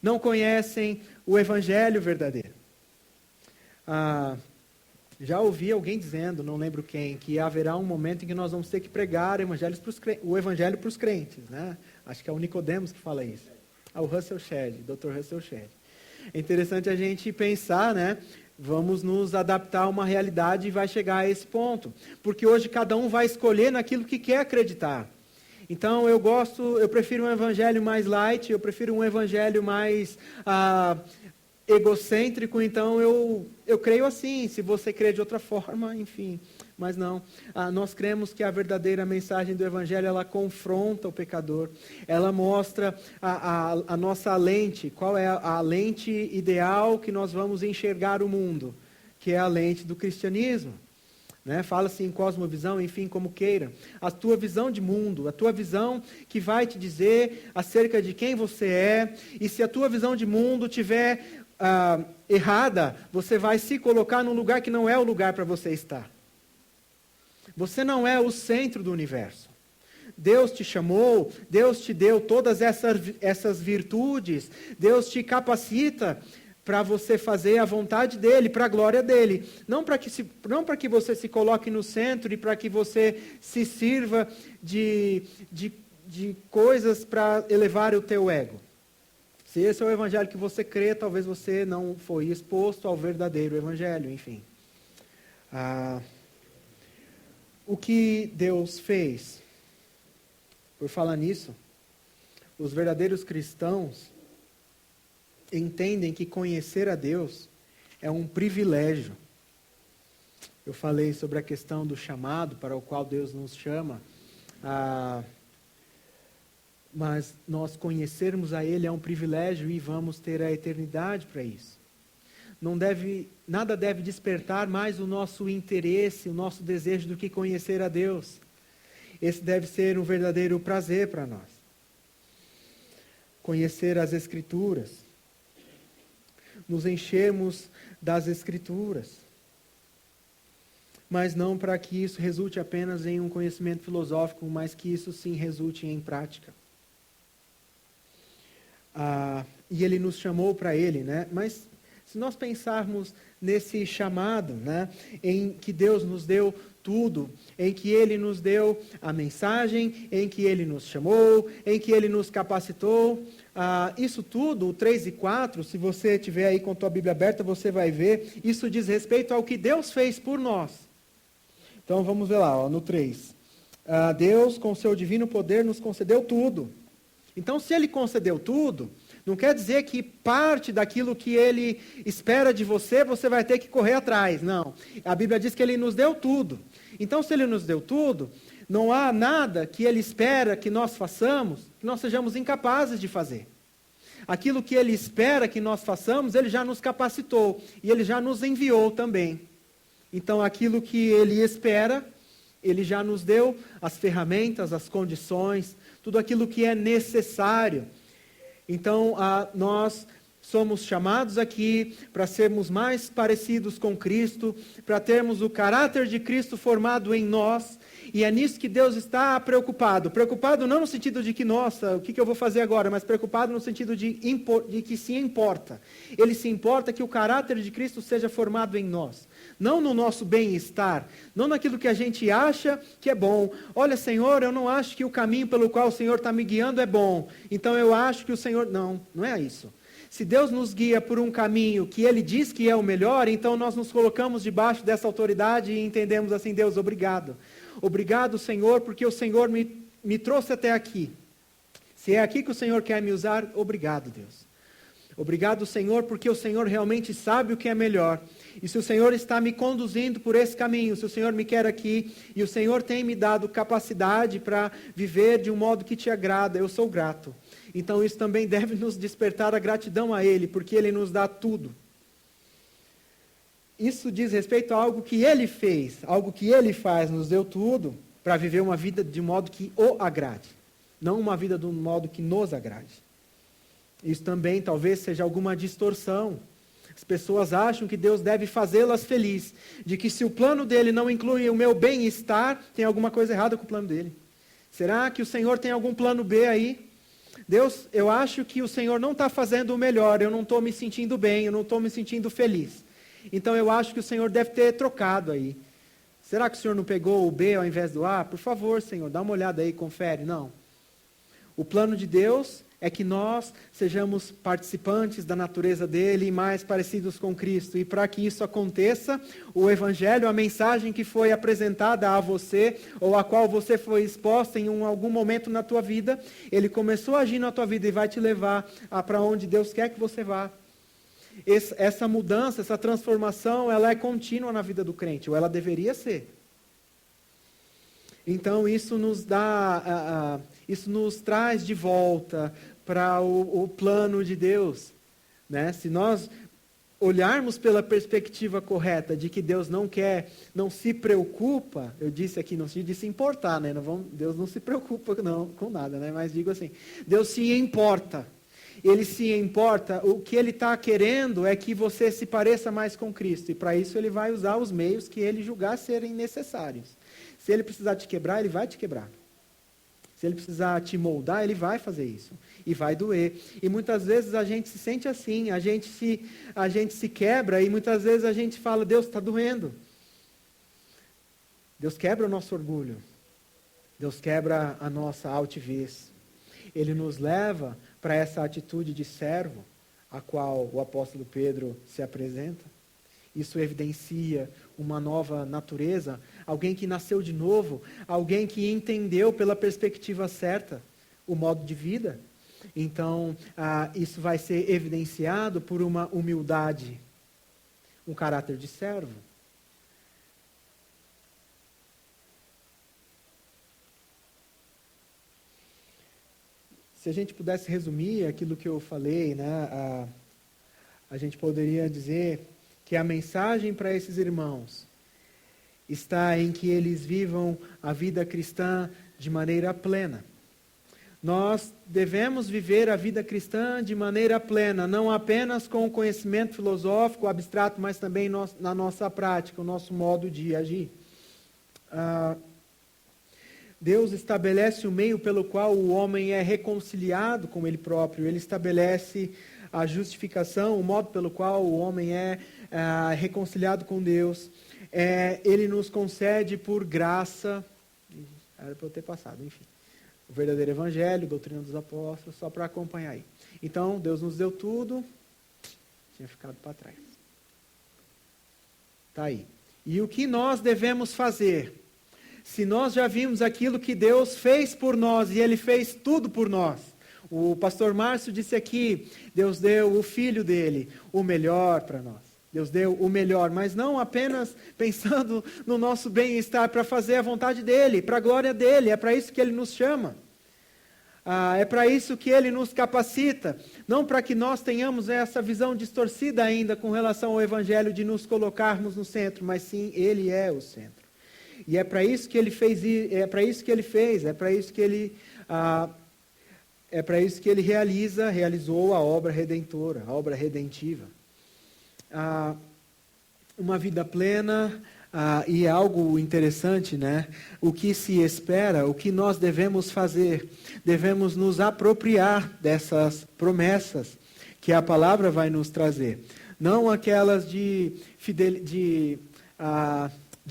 não conhecem o Evangelho verdadeiro. Já ouvi alguém dizendo, não lembro quem, que haverá um momento em que nós vamos ter que pregar o Evangelho para os crentes, né? Acho que é o Nicodemos que fala isso. O Russell Shedd, Dr. Russell Shedd. É interessante a gente pensar, né? Vamos nos adaptar a uma realidade e vai chegar a esse ponto. Porque hoje cada um vai escolher naquilo que quer acreditar. Então eu prefiro um evangelho mais light, eu prefiro um evangelho mais egocêntrico, então eu creio assim, se você crê de outra forma, enfim. Mas não, nós cremos que a verdadeira mensagem do Evangelho, ela confronta o pecador, ela mostra a nossa lente, qual é a lente ideal que nós vamos enxergar o mundo, que é a lente do cristianismo. Né? Fala-se em cosmovisão, enfim, como queira. A tua visão de mundo, a tua visão que vai te dizer acerca de quem você é, e se a tua visão de mundo tiver errada, você vai se colocar num lugar que não é o lugar para você estar. Você não é o centro do universo. Deus te chamou, Deus te deu todas essas virtudes, Deus te capacita para você fazer a vontade dEle, para a glória dEle. Não para que você se coloque no centro e para que você se sirva de coisas para elevar o teu ego. Se esse é o evangelho que você crê, talvez você não foi exposto ao verdadeiro evangelho, enfim. O que Deus fez? Por falar nisso, os verdadeiros cristãos entendem que conhecer a Deus é um privilégio. Eu falei sobre a questão do chamado para o qual Deus nos chama, mas nós conhecermos a Ele é um privilégio e vamos ter a eternidade para isso. Nada deve despertar mais o nosso interesse, o nosso desejo do que conhecer a Deus. Esse deve ser um verdadeiro prazer para nós. Conhecer as Escrituras. Nos enchermos das Escrituras. Mas não para que isso resulte apenas em um conhecimento filosófico, mas que isso sim resulte em prática. E Ele nos chamou para Ele, né? Mas se nós pensarmos nesse chamado, né, em que Deus nos deu tudo, em que Ele nos deu a mensagem, em que Ele nos chamou, em que Ele nos capacitou, isso tudo, o 3 e 4, se você tiver aí com a tua Bíblia aberta, você vai ver, isso diz respeito ao que Deus fez por nós. Então vamos ver lá, ó, no 3. Deus, com seu divino poder, nos concedeu tudo. Então, se Ele concedeu tudo, não quer dizer que parte daquilo que Ele espera de você, você vai ter que correr atrás. Não. A Bíblia diz que Ele nos deu tudo. Então, se Ele nos deu tudo, não há nada que Ele espera que nós façamos, que nós sejamos incapazes de fazer. Aquilo que Ele espera que nós façamos, Ele já nos capacitou. E Ele já nos enviou também. Então, aquilo que Ele espera, Ele já nos deu as ferramentas, as condições, tudo aquilo que é necessário. Então, nós somos chamados aqui para sermos mais parecidos com Cristo, para termos o caráter de Cristo formado em nós, e é nisso que Deus está preocupado. Preocupado não no sentido de que, nossa, o que eu vou fazer agora, mas preocupado no sentido de que se importa. Ele se importa que o caráter de Cristo seja formado em nós. Não no nosso bem-estar, não naquilo que a gente acha que é bom. Olha, Senhor, eu não acho que o caminho pelo qual o Senhor está me guiando é bom, então eu acho que o Senhor... Não, não é isso. Se Deus nos guia por um caminho que Ele diz que é o melhor, então nós nos colocamos debaixo dessa autoridade e entendemos assim, Deus, obrigado. Obrigado, Senhor, porque o Senhor me trouxe até aqui. Se é aqui que o Senhor quer me usar, obrigado, Deus. Obrigado, Senhor, porque o Senhor realmente sabe o que é melhor. E se o Senhor está me conduzindo por esse caminho, se o Senhor me quer aqui, e o Senhor tem me dado capacidade para viver de um modo que te agrada, eu sou grato. Então isso também deve nos despertar a gratidão a Ele, porque Ele nos dá tudo. Isso diz respeito a algo que Ele fez, algo que Ele faz, nos deu tudo, para viver uma vida de modo que o agrade, não uma vida de um modo que nos agrade. Isso também talvez seja alguma distorção. As pessoas acham que Deus deve fazê-las felizes, de que se o plano dele não inclui o meu bem-estar, tem alguma coisa errada com o plano dele. Será que o Senhor tem algum plano B aí? Deus, eu acho que o Senhor não está fazendo o melhor, eu não estou me sentindo bem, eu não estou me sentindo feliz. Então eu acho que o Senhor deve ter trocado aí. Será que o Senhor não pegou o B ao invés do A? Por favor, Senhor, dá uma olhada aí, confere. Não. O plano de Deus é que nós sejamos participantes da natureza dele e mais parecidos com Cristo. E para que isso aconteça, o Evangelho, a mensagem que foi apresentada a você, ou a qual você foi exposta em algum momento na tua vida, ele começou a agir na tua vida e vai te levar para onde Deus quer que você vá. Essa mudança, essa transformação, ela é contínua na vida do crente, ou ela deveria ser. Então isso nos dá, isso nos traz de volta para o plano de Deus, né? Se nós olharmos pela perspectiva correta de que Deus não quer, não se preocupa, eu disse aqui, não se importar, né? Deus não se preocupa não, com nada, né? Mas digo assim, Deus se importa. Ele se importa, o que Ele está querendo é que você se pareça mais com Cristo, e para isso Ele vai usar os meios que Ele julgar serem necessários. Se Ele precisar te quebrar, Ele vai te quebrar. Se Ele precisar te moldar, Ele vai fazer isso. E vai doer. E muitas vezes a gente se sente assim, a gente se quebra, e muitas vezes a gente fala, Deus, está doendo. Deus quebra o nosso orgulho. Deus quebra a nossa altivez. Ele nos leva para essa atitude de servo, a qual o apóstolo Pedro se apresenta. Isso evidencia uma nova natureza, alguém que nasceu de novo, alguém que entendeu pela perspectiva certa o modo de vida. Então, isso vai ser evidenciado por uma humildade, um caráter de servo. Se a gente pudesse resumir aquilo que eu falei, né, a gente poderia dizer que a mensagem para esses irmãos está em que eles vivam a vida cristã de maneira plena. Nós devemos viver a vida cristã de maneira plena, não apenas com o conhecimento filosófico, abstrato, mas também na nossa prática, o nosso modo de agir. Deus estabelece o meio pelo qual o homem é reconciliado com ele próprio. Ele estabelece a justificação, o modo pelo qual o homem é reconciliado com Deus. Ele nos concede por graça. Era para eu ter passado, enfim. O verdadeiro evangelho, doutrina dos apóstolos, só para acompanhar aí. Então, Deus nos deu tudo, tinha ficado para trás. Está aí. E o que nós devemos fazer? Se nós já vimos aquilo que Deus fez por nós, e Ele fez tudo por nós. O pastor Márcio disse aqui, Deus deu o Filho dele, o melhor para nós. Deus deu o melhor, mas não apenas pensando no nosso bem-estar, para fazer a vontade dEle, para a glória dEle, é para isso que Ele nos chama. É para isso que Ele nos capacita, não para que nós tenhamos essa visão distorcida ainda com relação ao Evangelho de nos colocarmos no centro, mas sim, Ele é o centro. E é para isso que Ele fez, é para isso que Ele fez, é para isso que Ele realizou a obra redentora, a obra redentiva. Uma vida plena, e é algo interessante, né? O que se espera, o que nós devemos fazer, devemos nos apropriar dessas promessas que a palavra vai nos trazer. Não aquelas de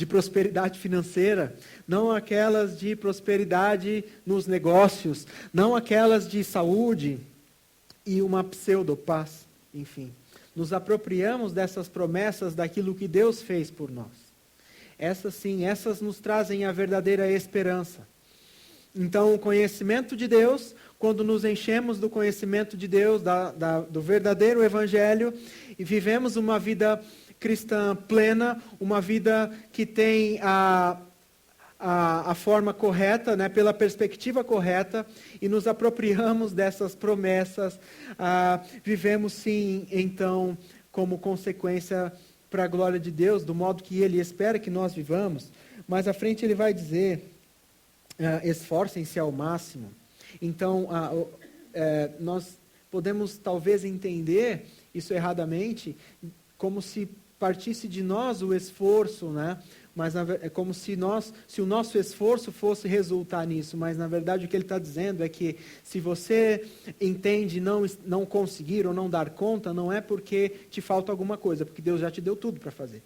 prosperidade financeira, não aquelas de prosperidade nos negócios, não aquelas de saúde e uma pseudo-paz, enfim. Nos apropriamos dessas promessas daquilo que Deus fez por nós. Essas sim, essas nos trazem a verdadeira esperança. Então, o conhecimento de Deus, quando nos enchemos do conhecimento de Deus, do verdadeiro Evangelho, e vivemos uma vida cristã plena, uma vida que tem a forma correta, né, pela perspectiva correta, e nos apropriamos dessas promessas, vivemos sim, então, como consequência para a glória de Deus, do modo que Ele espera que nós vivamos. Mais à frente Ele vai dizer, esforcem-se ao máximo. Então, nós podemos talvez entender isso erradamente, como se partisse de nós o esforço, né? Mas é como se o nosso esforço fosse resultar nisso, mas na verdade o que ele está dizendo é que se você entende não conseguir ou não dar conta, não é porque te falta alguma coisa, porque Deus já te deu tudo para fazer.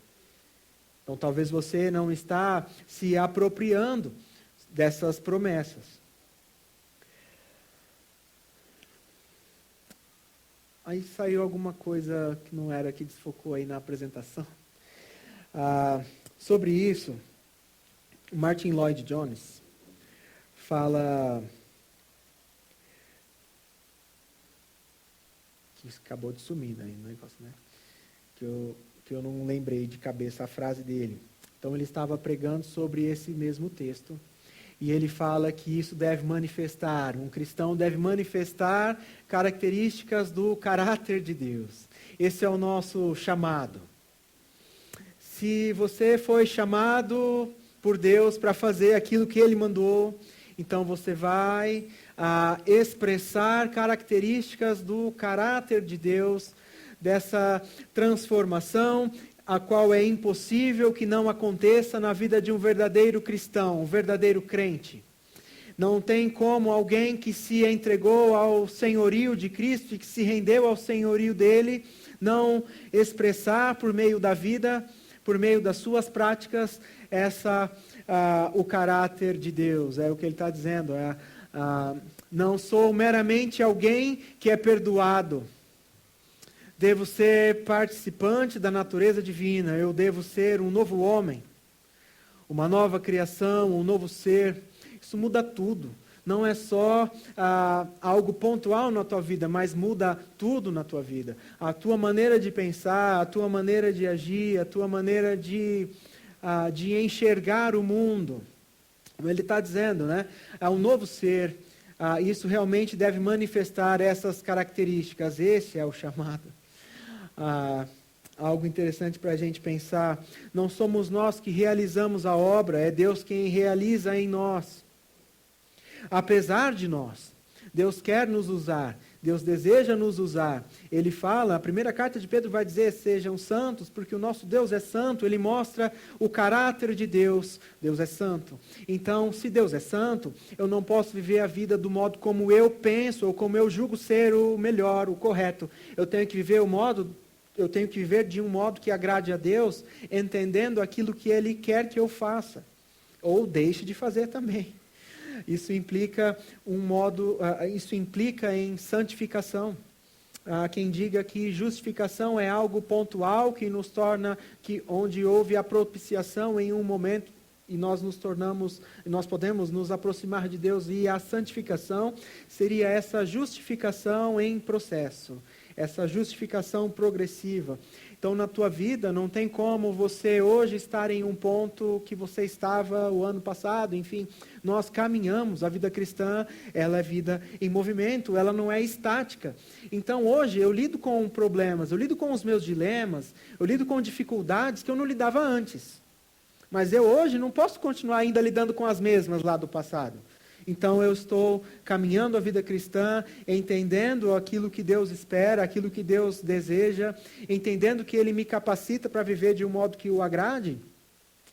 Então talvez você não está se apropriando dessas promessas. Aí saiu alguma coisa que não era, que desfocou aí na apresentação. Sobre isso, Martin Lloyd Jones fala, que acabou de sumir aí no negócio, né? Que eu não lembrei de cabeça a frase dele. Então ele estava pregando sobre esse mesmo texto, e ele fala que isso deve manifestar, um cristão deve manifestar características do caráter de Deus. Esse é o nosso chamado. Se você foi chamado por Deus para fazer aquilo que Ele mandou, então você vai expressar características do caráter de Deus, dessa transformação, a qual é impossível que não aconteça na vida de um verdadeiro cristão, um verdadeiro crente. Não tem como alguém que se entregou ao senhorio de Cristo e que se rendeu ao senhorio dele, não expressar por meio da vida, por meio das suas práticas, o caráter de Deus. É o que ele está dizendo. Não sou meramente alguém que é perdoado. Devo ser participante da natureza divina. Eu devo ser um novo homem, uma nova criação, um novo ser. Isso muda tudo. Não é só algo pontual na tua vida, mas muda tudo na tua vida. A tua maneira de pensar, a tua maneira de agir, a tua maneira de enxergar o mundo. Ele está dizendo, né? É um novo ser. Isso realmente deve manifestar essas características. Esse é o chamado. Algo interessante para a gente pensar. Não somos nós que realizamos a obra, é Deus quem realiza em nós. Apesar de nós, Deus quer nos usar, Deus deseja nos usar. Ele fala, a primeira carta de Pedro vai dizer, sejam santos, porque o nosso Deus é santo. Ele mostra o caráter de Deus, Deus é santo. Então, se Deus é santo, eu não posso viver a vida do modo como eu penso, ou como eu julgo ser o melhor, o correto. Eu tenho que viver de um modo que agrade a Deus, entendendo aquilo que Ele quer que eu faça, ou deixe de fazer também. Isso implica isso implica em santificação. Há quem diga que justificação é algo pontual que nos torna, onde houve a propiciação em um momento e nós podemos nos aproximar de Deus, e a santificação seria essa justificação em processo, essa justificação progressiva. Então, na tua vida, não tem como você hoje estar em um ponto que você estava o ano passado, enfim, nós caminhamos, a vida cristã, ela é vida em movimento, ela não é estática. Então, hoje, eu lido com problemas, eu lido com os meus dilemas, eu lido com dificuldades que eu não lidava antes. Mas eu hoje não posso continuar ainda lidando com as mesmas lá do passado. Então eu estou caminhando a vida cristã, entendendo aquilo que Deus espera, aquilo que Deus deseja, entendendo que Ele me capacita para viver de um modo que o agrade.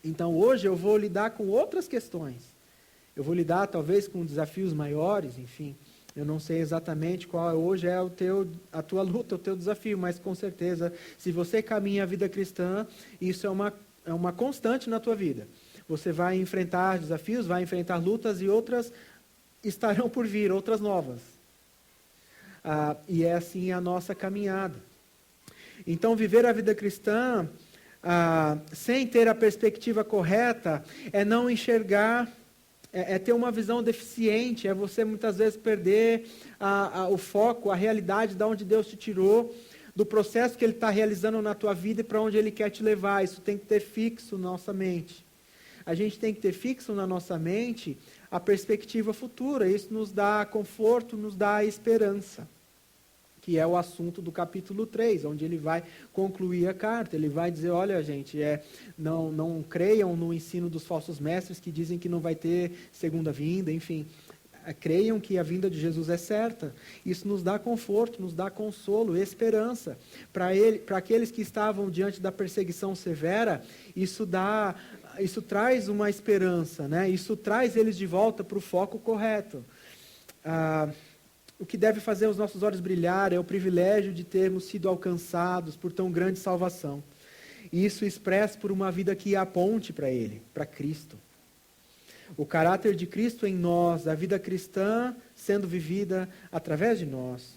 Então hoje eu vou lidar com outras questões. Eu vou lidar talvez com desafios maiores, enfim. Eu não sei exatamente qual hoje é a tua luta, o teu desafio, mas com certeza, se você caminha a vida cristã, isso é uma constante na tua vida. Você vai enfrentar desafios, vai enfrentar lutas e outras estarão por vir, outras novas. E é assim a nossa caminhada. Então, viver a vida cristã sem ter a perspectiva correta é não enxergar, é ter uma visão deficiente, é você muitas vezes perder o foco, a realidade de onde Deus te tirou, do processo que Ele está realizando na tua vida e para onde Ele quer te levar. Isso tem que ter fixo na nossa mente. A gente tem que ter fixo na nossa mente a perspectiva futura. Isso nos dá conforto, nos dá esperança. Que é o assunto do capítulo 3, onde ele vai concluir a carta. Ele vai dizer, olha gente, não creiam no ensino dos falsos mestres que dizem que não vai ter segunda vinda, enfim. Creiam que a vinda de Jesus é certa. Isso nos dá conforto, nos dá consolo, esperança. Para aqueles que estavam diante da perseguição severa, isso traz uma esperança, né? Isso traz eles de volta para o foco correto. O que deve fazer os nossos olhos brilhar é o privilégio de termos sido alcançados por tão grande salvação. E isso expresso por uma vida que aponte para Ele, para Cristo. O caráter de Cristo em nós, a vida cristã sendo vivida através de nós.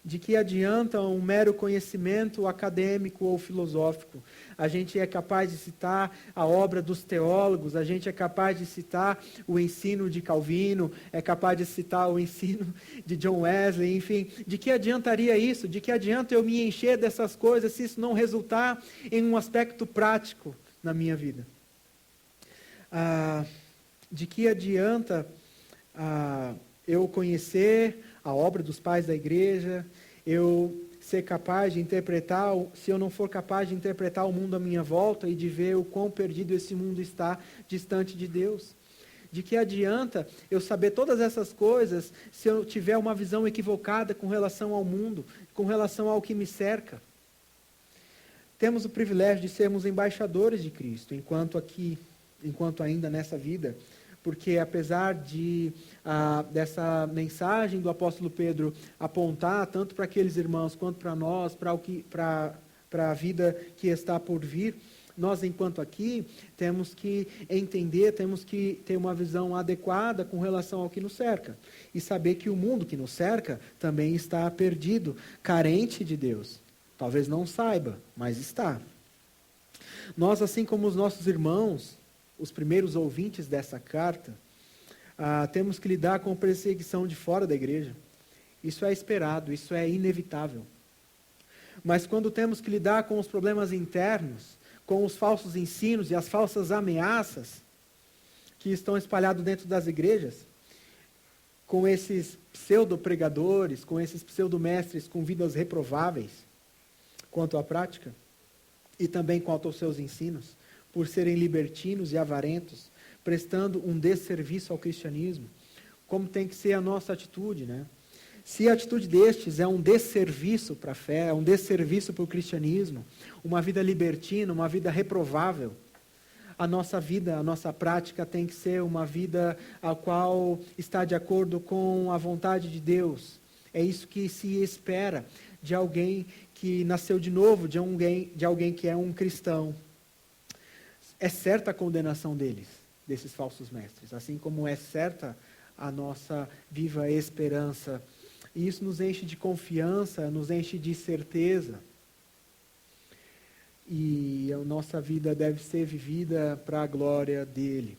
De que adianta um mero conhecimento acadêmico ou filosófico? A gente é capaz de citar a obra dos teólogos, a gente é capaz de citar o ensino de Calvino, é capaz de citar o ensino de John Wesley, enfim. De que adiantaria isso? De que adianta eu me encher dessas coisas se isso não resultar em um aspecto prático na minha vida? De que adianta eu conhecer a obra dos pais da igreja, eu ser capaz de interpretar, se eu não for capaz de interpretar o mundo à minha volta e de ver o quão perdido esse mundo está distante de Deus? De que adianta eu saber todas essas coisas se eu tiver uma visão equivocada com relação ao mundo, com relação ao que me cerca? Temos o privilégio de sermos embaixadores de Cristo, enquanto ainda nessa vida, porque apesar dessa mensagem do apóstolo Pedro apontar tanto para aqueles irmãos quanto para nós, para a vida que está por vir, nós enquanto aqui temos que entender, temos que ter uma visão adequada com relação ao que nos cerca e saber que o mundo que nos cerca também está perdido, carente de Deus. Talvez não saiba, mas está. Nós, assim como os nossos irmãos, os primeiros ouvintes dessa carta, temos que lidar com perseguição de fora da igreja. Isso é esperado, isso é inevitável. Mas quando temos que lidar com os problemas internos, com os falsos ensinos e as falsas ameaças que estão espalhados dentro das igrejas, com esses pseudo-pregadores, com esses pseudo-mestres com vidas reprováveis quanto à prática, e também quanto aos seus ensinos, por serem libertinos e avarentos, prestando um desserviço ao cristianismo, como tem que ser a nossa atitude, né? Se a atitude destes é um desserviço para a fé, é um desserviço para o cristianismo, uma vida libertina, uma vida reprovável, a nossa vida, a nossa prática tem que ser uma vida a qual está de acordo com a vontade de Deus. É isso que se espera de alguém que nasceu de novo, de alguém que é um cristão. É certa a condenação deles. desses falsos mestres, assim como é certa a nossa viva esperança. E isso nos enche de confiança, nos enche de certeza. E a nossa vida deve ser vivida para a glória dele,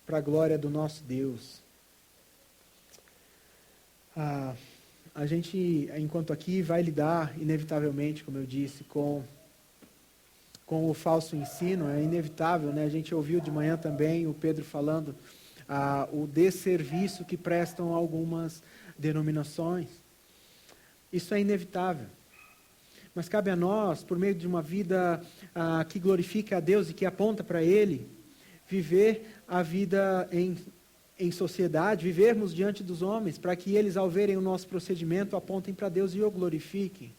para a glória do nosso Deus. A gente, enquanto aqui, vai lidar, inevitavelmente, como eu disse, com o falso ensino. É inevitável, né? A gente ouviu de manhã também o Pedro falando o desserviço que prestam algumas denominações. Isso é inevitável. Mas cabe a nós, por meio de uma vida que glorifica a Deus e que aponta para Ele, viver a vida em sociedade, vivermos diante dos homens, para que eles, ao verem o nosso procedimento, apontem para Deus e o glorifiquem.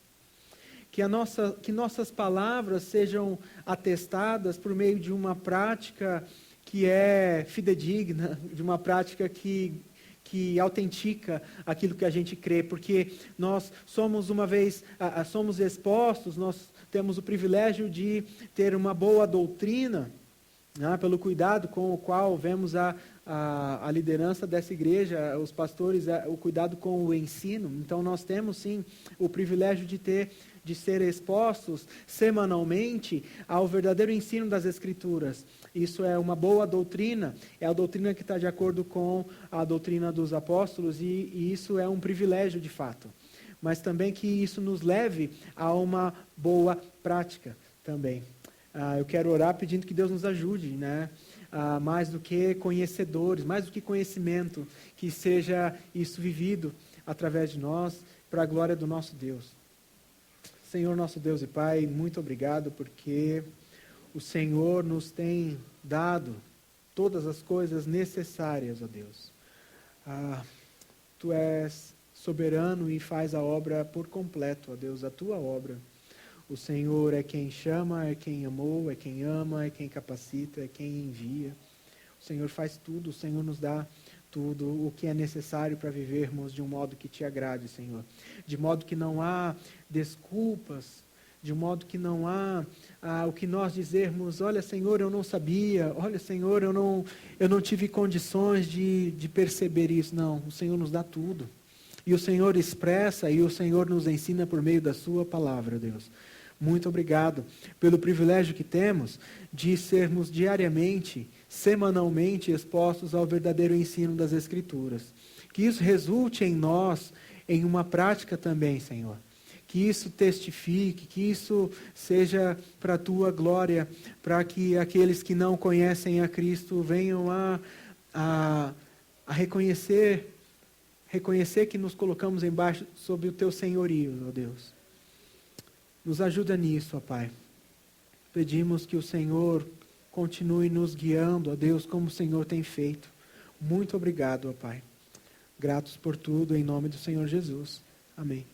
Que nossas palavras sejam atestadas por meio de uma prática que é fidedigna, de uma prática que autentica aquilo que a gente crê, porque nós somos somos expostos, nós temos o privilégio de ter uma boa doutrina, né, pelo cuidado com o qual vemos a liderança dessa igreja, os pastores, o cuidado com o ensino. Então nós temos sim o privilégio de ser expostos semanalmente ao verdadeiro ensino das Escrituras. Isso é uma boa doutrina, é a doutrina que está de acordo com a doutrina dos apóstolos, e isso é um privilégio de fato. Mas também que isso nos leve a uma boa prática também. Eu quero orar pedindo que Deus nos ajude, né? Mais do que conhecedores, mais do que conhecimento, que seja isso vivido através de nós, para a glória do nosso Deus. Senhor, nosso Deus e Pai, muito obrigado, porque o Senhor nos tem dado todas as coisas necessárias, ó Deus. Tu és soberano e faz a obra por completo, ó Deus, a tua obra. O Senhor é quem chama, é quem amou, é quem ama, é quem capacita, é quem envia. O Senhor faz tudo, o Senhor nos dá tudo o que é necessário para vivermos de um modo que te agrade, Senhor. De modo que não há desculpas, de modo que não há o que nós dizermos: olha, Senhor, eu não sabia, olha, Senhor, eu não tive condições de perceber isso. Não, o Senhor nos dá tudo. E o Senhor expressa e o Senhor nos ensina por meio da sua palavra, Deus. Muito obrigado pelo privilégio que temos de sermos diariamente, semanalmente expostos ao verdadeiro ensino das Escrituras. Que isso resulte em nós, em uma prática também, Senhor. Que isso testifique, que isso seja para a tua glória, para que aqueles que não conhecem a Cristo venham a reconhecer que nos colocamos embaixo sob o teu senhorio, ó Deus. Nos ajuda nisso, ó Pai. Pedimos que o Senhor continue nos guiando, ó Deus, como o Senhor tem feito. Muito obrigado, ó Pai. Gratos por tudo, em nome do Senhor Jesus. Amém.